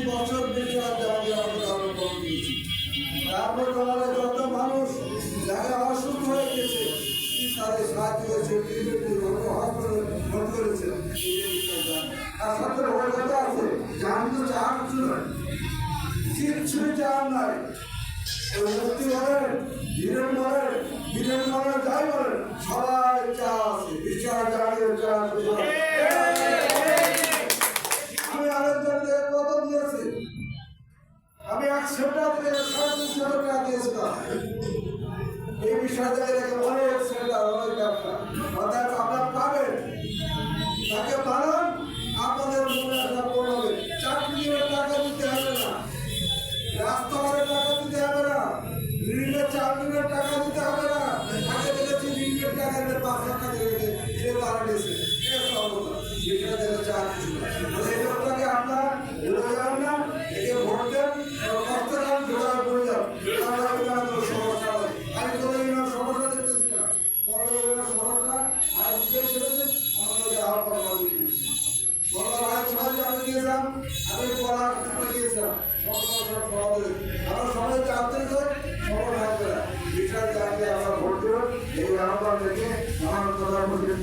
বছর বেশি তারপর আমাদের যত মানুষ যারা অসুখ হয়ে গেছে তাদের সাহায্য করেছে ভোট করেছে আর সত্তর কথা আছে যে আমি তো চার কিছুই চান নাই মুক্তি বলেন বীরেন বলেন যাই বলেন সবাই চা আছে বিচার জানিয়ে চা আমি আরেকজনকে কত দিয়েছি আমি 100 টাকা দিয়ে 350 টাকা দিয়েছিলাম এই বিষয়টা এরকম অনেক সেন্টার অনেক ব্যবসা অর্থাৎ আপনারা পাবেন তাকে বানান আপনাদের মনে একটা পড়বে চাকরির টাকা দিতে হবে না রাস্তার টাকা দিতে হবে না ঋণের চাকরির টাকা দিতে হবে না আগে দেখেছি ঋণের টাকা 5 লাখ টাকা দিতে সে তারা দিয়েছে বিষয়টা চাকরি এই লোকটাকে আপনার ভুলে যান না একে ভোট দেন কষ্ট করেন জোগাড় করে যান সমস্যা হয় আমি তো এই সমস্যা দেখতেছি না সমস্যা আর ছেড়েছেন আমাকে আহ্বান দিয়েছি আমি গিয়েছিলাম আমি পড়া গিয়েছিলাম আমার সবাই জানতে সবাই থাকবে না বিষয় জানতে আমরা ভোট দেব এই আহ্বান থেকে আমার প্রধানমন্ত্রী